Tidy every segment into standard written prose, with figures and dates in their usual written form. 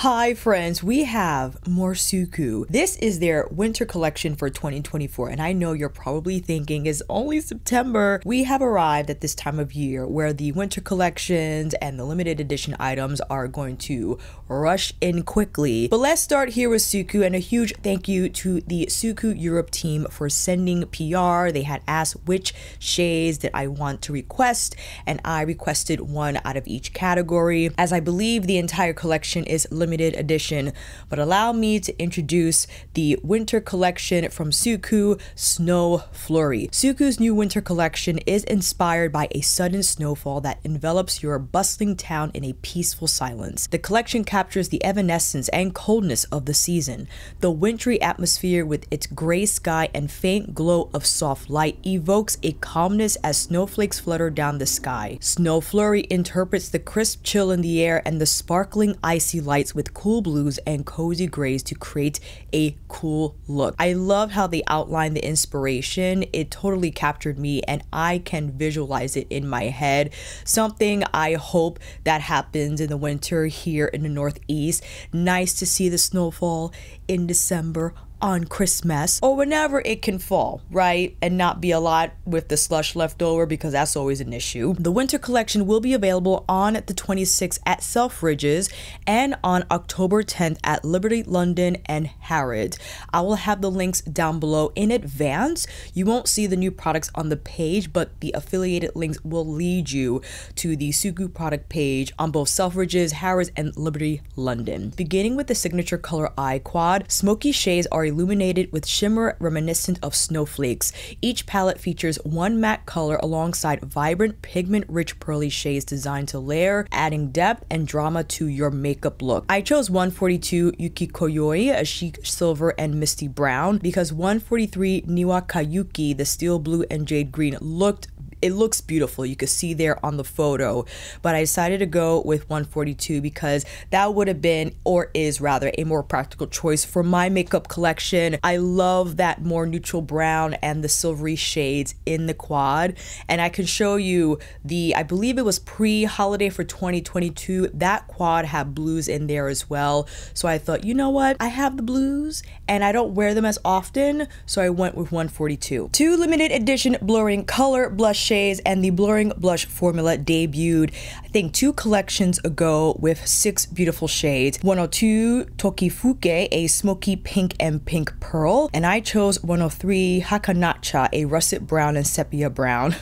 Hi friends, we have more Suqqu. This is their winter collection for 2024 and I know you're probably thinking it's only September. We have arrived at this time of year where the winter collections and the limited edition items are going to rush in quickly. But let's start here with Suqqu, and a huge thank you to the Suqqu Europe team for sending PR. They had asked which shades that I want to request and I requested one out of each category, as I believe the entire collection is limited edition. But allow me to introduce the winter collection from Suqqu, Snow Flurry. Suqqu's new winter collection is inspired by a sudden snowfall that envelops your bustling town in a peaceful silence. The collection captures the evanescence and coldness of the season. The wintry atmosphere with its gray sky and faint glow of soft light evokes a calmness as snowflakes flutter down the sky. Snow Flurry interprets the crisp chill in the air and the sparkling icy lights with cool blues and cozy grays to create a cool look. I love how they outline the inspiration. It totally captured me and I can visualize it in my head. Something I hope that happens in the winter here in the Northeast. Nice to see the snowfall in December on Christmas or whenever it can fall, right? And not be a lot with the slush left over, because that's always an issue. The winter collection will be available on the 26th at Selfridges and on October 10th at Liberty London and Harrods. I will have the links down below in advance. You won't see the new products on the page, but the affiliated links will lead you to the Suqqu product page on both Selfridges, Harrods, and Liberty London. Beginning with the signature color eye quad, smoky shades are illuminated with shimmer reminiscent of snowflakes. Each palette features one matte color alongside vibrant pigment-rich pearly shades designed to layer, adding depth and drama to your makeup look. I chose 142 YUKIKOYOI, a chic silver and misty brown, because 143 Niwakayuki, the steel blue and jade green, looks beautiful. You could see there on the photo, but I decided to go with 142 because that would have been, or is rather, a more practical choice for my makeup collection. I love that more neutral brown and the silvery shades in the quad, and I can show you I believe it was pre-holiday for 2022. That quad had blues in there as well, so I thought, you know what, I have the blues and I don't wear them as often, so I went with 142. Two limited edition blurring color blush shades, and the blurring blush formula debuted I think 2 collections ago with 6 beautiful shades. 102 Tokifuke, a smoky pink and pink pearl, and I chose 103 HAKANACHA, a russet brown and sepia brown.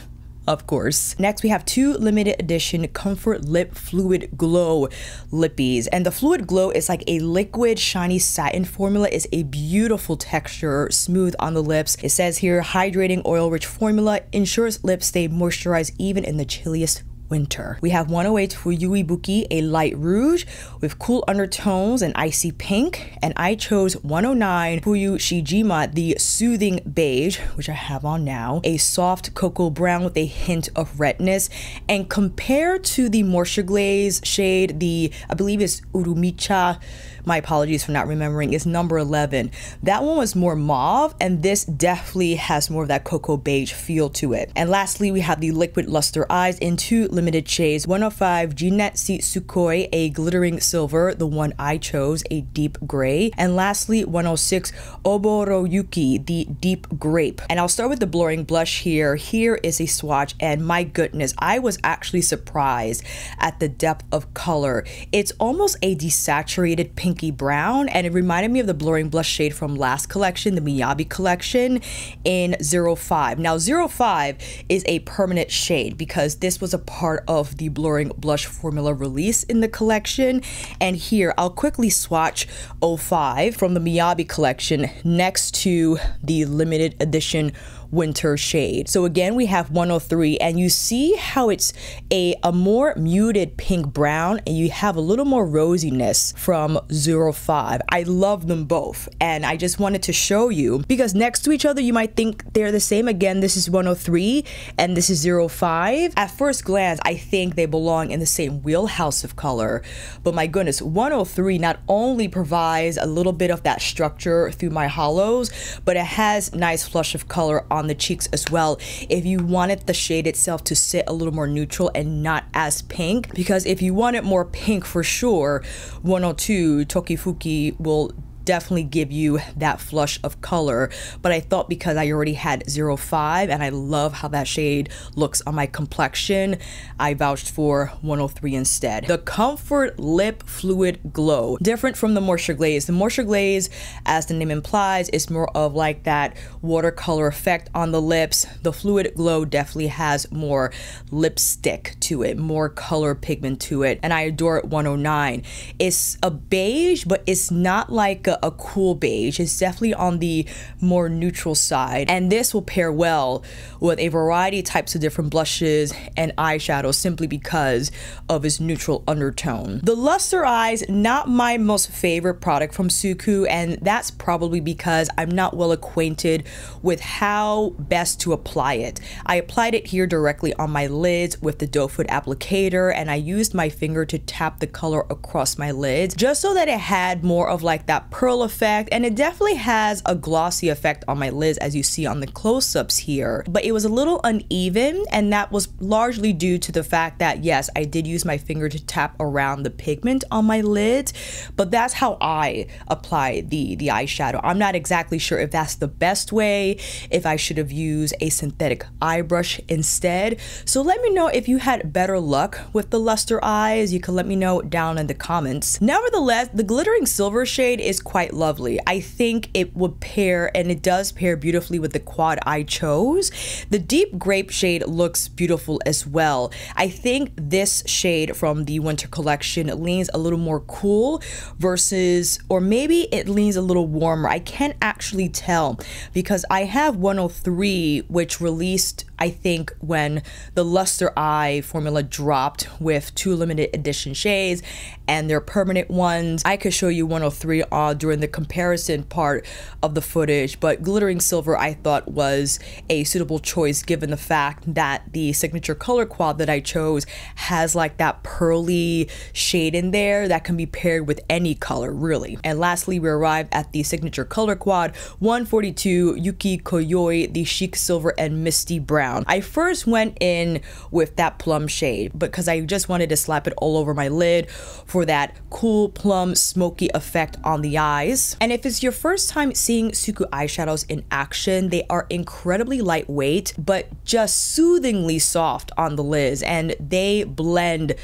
Of course. Next, we have 2 limited edition Comfort Lip Fluid Glow lippies, and the Fluid Glow is like a liquid shiny satin formula. It's a beautiful texture, smooth on the lips. It says here, hydrating oil rich formula ensures lips stay moisturized even in the chilliest winter. We have 108 Fuyuibuki, a light rouge with cool undertones and icy pink, and I chose 109 FUYUSHIJIMA, the soothing beige, which I have on now, a soft cocoa brown with a hint of redness. And compared to the Moisture Glaze shade, I believe it's Urumicha, my apologies for not remembering, is number 11. That one was more mauve, and this definitely has more of that cocoa beige feel to it. And lastly, we have the Liquid Luster Eyes in 2 limited shades. 105 GINSETSUKOU, a glittering silver, the one I chose, a deep gray. And lastly, 106 Oboroyuki, the deep grape. And I'll start with the blurring blush here. Here is a swatch, and my goodness, I was actually surprised at the depth of color. It's almost a desaturated pink brown, and it reminded me of the blurring blush shade from last collection, the Miyabi collection in 05. Now 05 is a permanent shade because this was a part of the blurring blush formula release in the collection. And here I'll quickly swatch 05 from the Miyabi collection next to the limited edition winter shade. So again, we have 103, and you see how it's a more muted pink brown, and you have a little more rosiness from 05. I love them both, and I just wanted to show you because next to each other you might think they're the same. Again, this is 103 and this is 05. At first glance, I think they belong in the same wheelhouse of color, but my goodness, 103 not only provides a little bit of that structure through my hollows, but it has nice flush of color on on the cheeks as well if you wanted the shade itself to sit a little more neutral and not as pink, because if you want it more pink for sure, 102 Tokifuki will definitely give you that flush of color. But I thought because I already had 05 and I love how that shade looks on my complexion, I vouched for 103 instead. The Comfort Lip Fluid Glow. Different from the Moisture Glaze. The Moisture Glaze, as the name implies, is more of like that watercolor effect on the lips. The Fluid Glow definitely has more lipstick to it, more color pigment to it, and I adore it. 109. It's a beige, but it's not like a cool beige. It's definitely on the more neutral side, and this will pair well with a variety of types of different blushes and eyeshadows simply because of its neutral undertone. The Luster Eyes, not my most favorite product from Suqqu, and that's probably because I'm not well acquainted with how best to apply it. I applied it here directly on my lids with the doe foot applicator, and I used my finger to tap the color across my lids just so that it had more of like that pearl effect, and it definitely has a glossy effect on my lids as you see on the close-ups here, but it was a little uneven, and that was largely due to the fact that yes, I did use my finger to tap around the pigment on my lids, but that's how I apply the eyeshadow. I'm not exactly sure if that's the best way, if I should have used a synthetic eye brush instead. So let me know if you had better luck with the Luster Eyes. You can let me know down in the comments. Nevertheless, the glittering silver shade is quite lovely. I think it would pair, and it does pair beautifully with the quad I chose. The deep grape shade looks beautiful as well. I think this shade from the winter collection leans a little more cool versus, or maybe it leans a little warmer. I can't actually tell because I have 103, which released I think when the Luster Eye formula dropped with 2 limited edition shades and their permanent ones. I could show you 103 during the comparison part of the footage, but glittering silver I thought was a suitable choice given the fact that the signature color quad that I chose has like that pearly shade in there that can be paired with any color really. And lastly, we arrived at the signature color quad 142 YUKIKOYOI, the chic silver and misty brown. I first went in with that plum shade because I just wanted to slap it all over my lid for that cool plum smoky effect on the eyes. And if it's your first time seeing Suqqu eyeshadows in action, they are incredibly lightweight but just soothingly soft on the lids, and they blend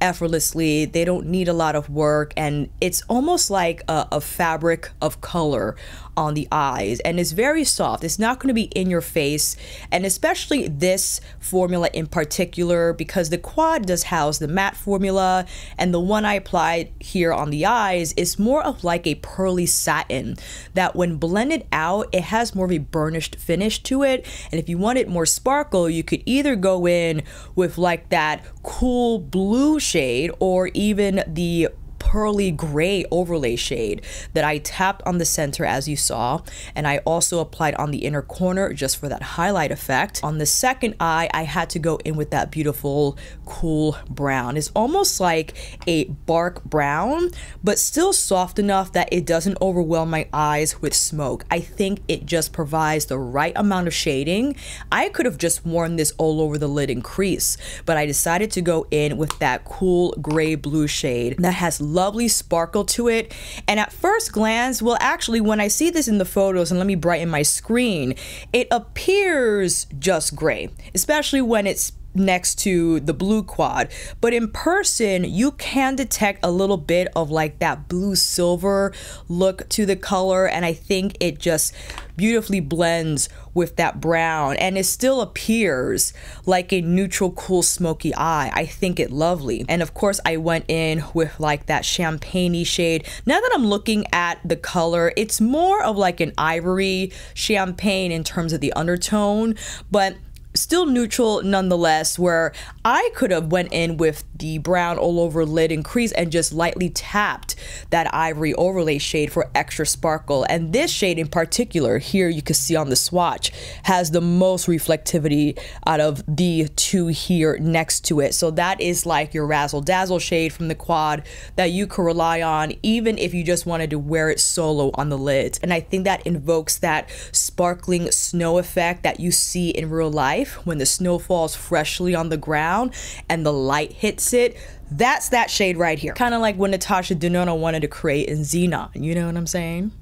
effortlessly. They don't need a lot of work, and it's almost like a fabric of color on the eyes, and it's very soft. It's not going to be in your face, and especially this formula in particular, because the quad does house the matte formula, and the one I applied here on the eyes is more of like a pearly satin that when blended out, it has more of a burnished finish to it. And if you wanted more sparkle, you could either go in with like that cool blue shade or even the pearly gray overlay shade that I tapped on the center as you saw, and I also applied on the inner corner just for that highlight effect. On the second eye, I had to go in with that beautiful cool brown. It's almost like a bark brown, but still soft enough that it doesn't overwhelm my eyes with smoke. I think it just provides the right amount of shading. I could have just worn this all over the lid and crease, but I decided to go in with that cool gray blue shade that has lovely sparkle to it. And at first glance, well actually when I see this in the photos, and let me brighten my screen, it appears just gray, especially when it's next to the blue quad, but in person you can detect a little bit of like that blue silver look to the color, and I think it just beautifully blends with that brown, and it still appears like a neutral cool smoky eye. I think it lovely. And of course I went in with like that champagne-y shade. Now that I'm looking at the color, it's more of like an ivory champagne in terms of the undertone, but still neutral nonetheless, where I could have went in with the brown all over lid and crease and just lightly tapped that ivory overlay shade for extra sparkle. And this shade in particular, here you can see on the swatch, has the most reflectivity out of the two here next to it. So that is like your razzle dazzle shade from the quad that you could rely on even if you just wanted to wear it solo on the lids. And I think that invokes that sparkling snow effect that you see in real life when the snow falls freshly on the ground and the light hits it. That's that shade right here. Kind of like what Natasha Denona wanted to create in Xenon, you know what I'm saying?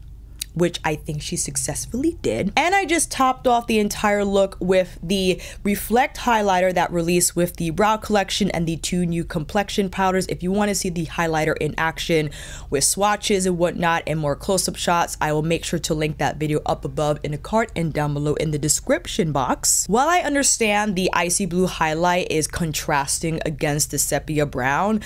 Which I think she successfully did. And I just topped off the entire look with the Reflect highlighter that released with the brow collection and the two new complexion powders. If you want to see the highlighter in action with swatches and whatnot and more close-up shots, I will make sure to link that video up above in the card and down below in the description box. While I understand the icy blue highlight is contrasting against the sepia brown,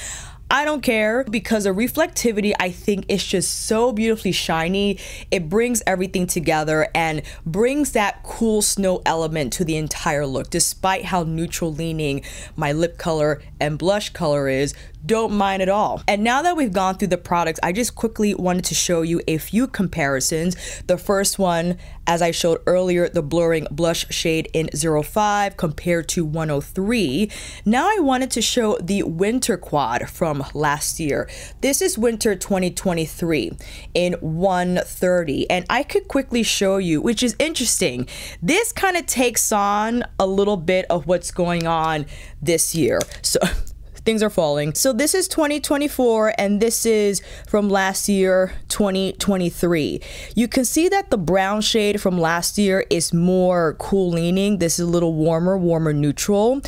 I don't care, because the reflectivity, I think, is just so beautifully shiny. It brings everything together and brings that cool snow element to the entire look, despite how neutral leaning my lip color and blush color is. Don't mind at all. And now that we've gone through the products, I just quickly wanted to show you a few comparisons. The first one, as I showed earlier, the blurring blush shade in 05 compared to 103. Now I wanted to show the winter quad from last year. This is winter 2023 in 130. And I could quickly show you, which is interesting. This kind of takes on a little bit of what's going on this year. So things are falling. So this is 2024 and this is from last year, 2023. You can see that the brown shade from last year is more cool leaning. This is a little warmer neutral.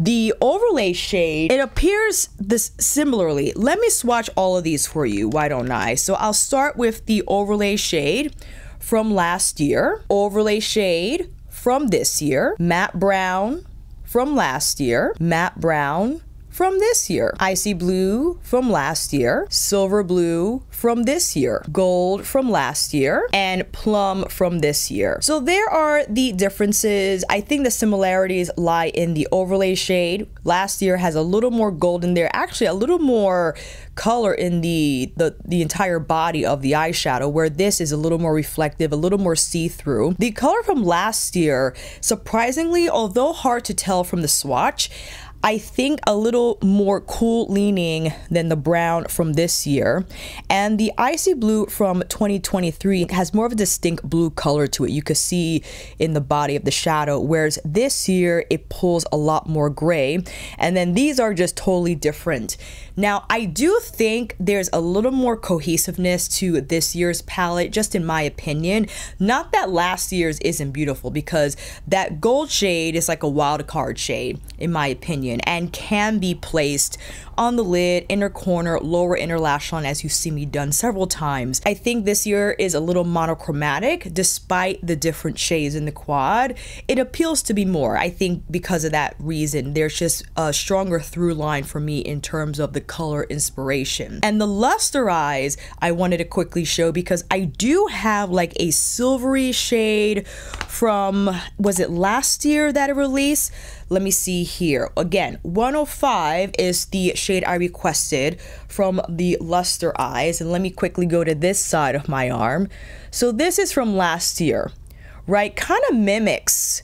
The overlay shade, it appears this similarly. Let me swatch all of these for you, why don't I? So I'll start with the overlay shade from last year, overlay shade from this year, matte brown from last year, matte brown from this year, icy blue from last year, silver blue from this year, gold from last year, and plum from this year. So there are the differences. I think the similarities lie in the overlay shade. Last year has a little more gold in there, actually a little more color in the entire body of the eyeshadow, where this is a little more reflective, a little more see-through. The color from last year, surprisingly, although hard to tell from the swatch, I think a little more cool leaning than the brown from this year. And the icy blue from 2023 has more of a distinct blue color to it. You can see in the body of the shadow, whereas this year it pulls a lot more gray. And then these are just totally different. Now, I do think there's a little more cohesiveness to this year's palette, just in my opinion. Not that last year's isn't beautiful, because that gold shade is like a wild card shade, in my opinion, and can be placed on the lid, inner corner, lower inner lash line, as you see me done several times. I think this year is a little monochromatic, despite the different shades in the quad. It appeals to be more. I think because of that reason, there's just a stronger through line for me in terms of the color inspiration. And the luster eyes, I wanted to quickly show, because I do have like a silvery shade from, was it last year that it released? Let me see here. Again, 105 is the shade I requested from the luster eyes. And let me quickly go to this side of my arm. So this is from last year, right? Kind of mimics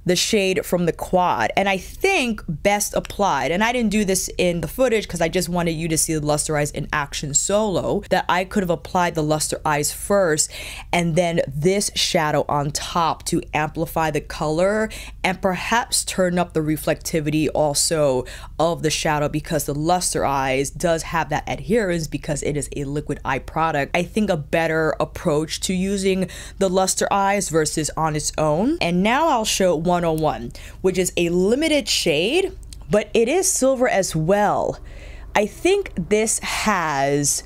the shade from the quad, and I think best applied, and I didn't do this in the footage because I just wanted you to see the luster eyes in action solo, that I could have applied the luster eyes first and then this shadow on top to amplify the color and perhaps turn up the reflectivity also of the shadow, because the luster eyes does have that adherence because it is a liquid eye product. I think a better approach to using the luster eyes versus on its own. And now I'll show 101, which is a limited shade, but it is silver as well. I think this has,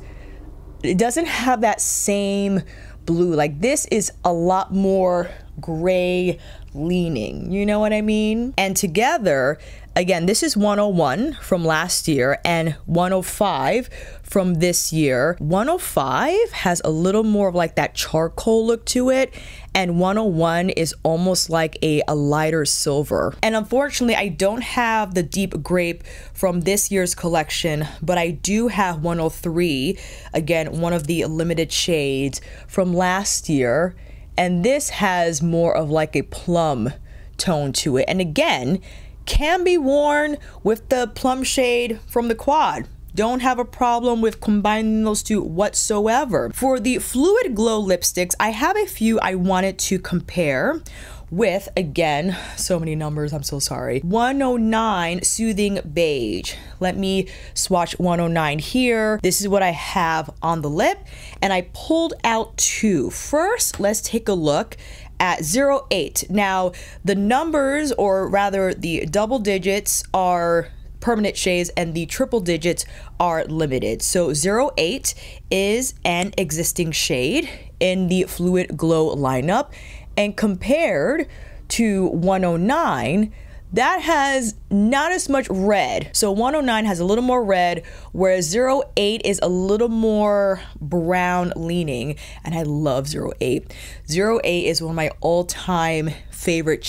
it doesn't have that same blue. Like this is a lot more gray leaning, you know what I mean? And together, again, this is 101 from last year and 105 from this year. 105 has a little more of like that charcoal look to it, and 101 is almost like a lighter silver. And unfortunately, I don't have the deep grape from this year's collection, but I do have 103, again, one of the limited shades from last year. And this has more of like a plum tone to it. And again, can be worn with the plum shade from the quad. Don't have a problem with combining those two whatsoever. For the Fluid Glow lipsticks, I have a few I wanted to compare with, again, so many numbers, I'm so sorry. 109 Soothing Beige. Let me swatch 109 here. This is what I have on the lip, and I pulled out two. First, let's take a look at 08. Now, the numbers, or rather the double digits, are permanent shades and the triple digits are limited. So 08 is an existing shade in the Fluid Glow lineup, and compared to 109, that has not as much red. So 109 has a little more red, whereas 08 is a little more brown leaning, and I love 08. 08 is one of my all-time favorite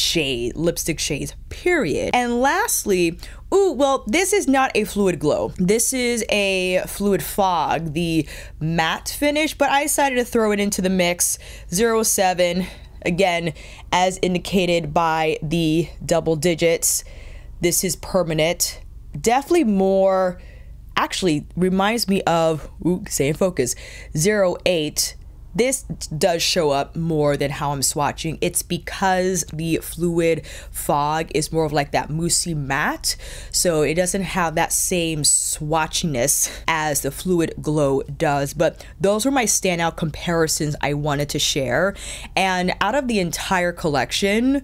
lipstick shades, period. And lastly, ooh, well, this is not a Fluid Glow. This is a Fluid Fog, the matte finish, but I decided to throw it into the mix. 07. Again, as indicated by the double digits, this is permanent. Definitely more, actually reminds me of, stay in focus, 08. This does show up more than how I'm swatching. It's because the Fluid Fog is more of like that moussey matte, so it doesn't have that same swatchiness as the Fluid Glow does. But those were my standout comparisons I wanted to share. And out of the entire collection,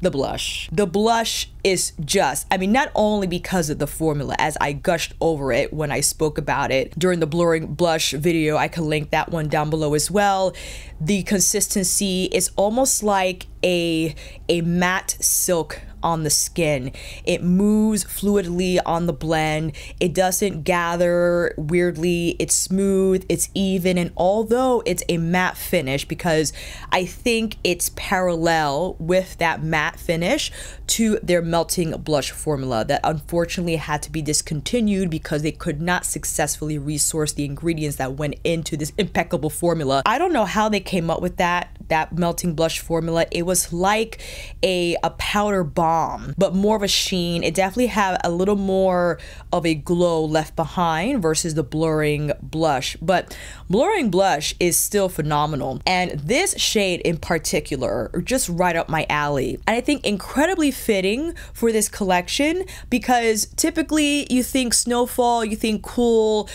the blush. The blush is just, I mean, not only because of the formula, as I gushed over it when I spoke about it during the blurring blush video, I can link that one down below as well. The consistency is almost like a matte silk on the skin. It moves fluidly on the blend. It doesn't gather weirdly. It's smooth, it's even, and although it's a matte finish, because I think it's parallel with that matte finish to their melting blush formula that unfortunately had to be discontinued because they could not successfully resource the ingredients that went into this impeccable formula. I don't know how they came up with that melting blush formula. It was like a powder bomb, but more of a sheen. It definitely had a little more of a glow left behind versus the blurring blush, but blurring blush is still phenomenal. And this shade in particular, just right up my alley. And I think incredibly fitting for this collection, because typically you think snowfall, you think cool,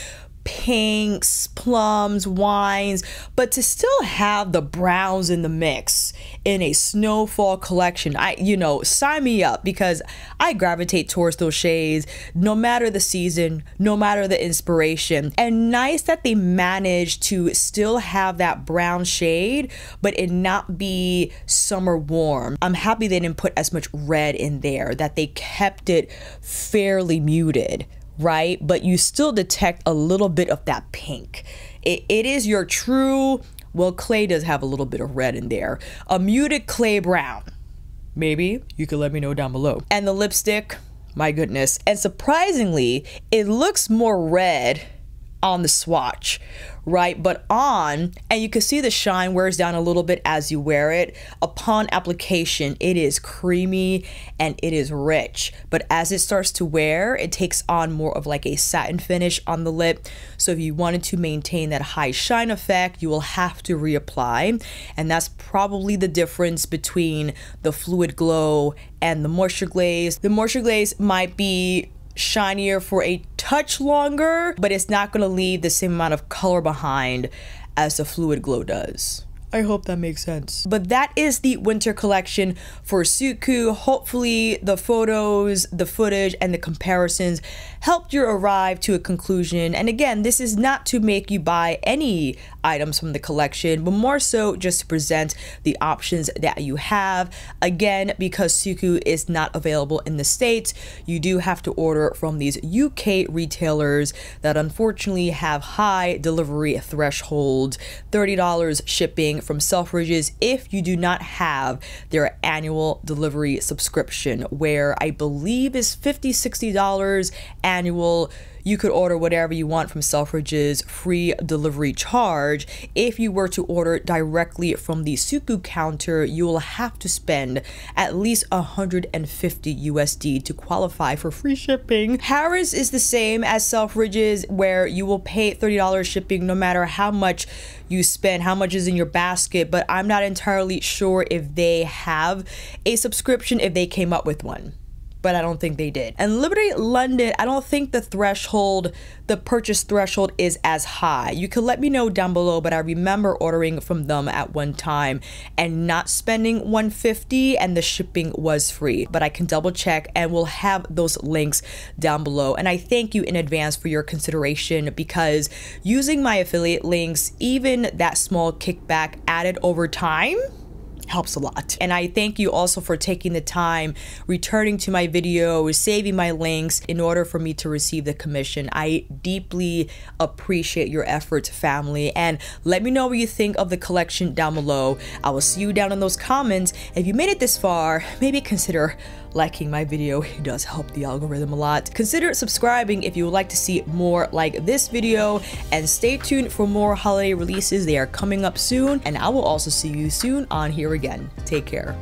pinks, plums, wines, but to still have the browns in the mix in a snowfall collection, sign me up, because I gravitate towards those shades no matter the season, no matter the inspiration. And nice that they managed to still have that brown shade, but it not be summer warm. I'm happy they didn't put as much red in there, that they kept it fairly muted, right? But you still detect a little bit of that pink. It is your true, well, clay does have a little bit of red in there. A muted clay brown. Maybe you could let me know down below. And the lipstick, my goodness. And surprisingly, it looks more red on the swatch, right? But on, and you can see the shine wears down a little bit as you wear it. Upon application, it is creamy and it is rich. But as it starts to wear, it takes on more of like a satin finish on the lip. So if you wanted to maintain that high shine effect, you will have to reapply. And that's probably the difference between the Fluid Glow and the Moisture Glaze. The Moisture Glaze might be shinier for a touch longer, but it's not going to leave the same amount of color behind as the Fluid Glow does. I hope that makes sense. But that is the winter collection for Suqqu. Hopefully the photos, the footage, and the comparisons helped you arrive to a conclusion. And again, this is not to make you buy any items from the collection, but more so just to present the options that you have. Again, because Suqqu is not available in the States, you do have to order from these UK retailers that unfortunately have high delivery thresholds, $30 shipping from Selfridges if you do not have their annual delivery subscription, where I believe is $50, $60 annual. You could order whatever you want from Selfridges, free delivery charge. If you were to order directly from the Suqqu counter, you will have to spend at least 150 USD to qualify for free shipping. Harrods is the same as Selfridges, where you will pay $30 shipping no matter how much you spend, how much is in your basket, but I'm not entirely sure if they have a subscription, if they came up with one. But I don't think they did. And Liberty London, I don't think the threshold, the purchase threshold is as high. You can let me know down below, but I remember ordering from them at one time and not spending $150 and the shipping was free. But I can double check and we'll have those links down below. And I thank you in advance for your consideration, because using my affiliate links, even that small kickback added over time, helps a lot. And I thank you also for taking the time, returning to my videos, saving my links in order for me to receive the commission. I deeply appreciate your efforts, family, and let me know what you think of the collection down below. I will see you down in those comments. If you made it this far, maybe consider liking my video. It does help the algorithm a lot. Consider subscribing if you would like to see more like this video, and stay tuned for more holiday releases. They are coming up soon, and I will also see you soon on here again. Take care.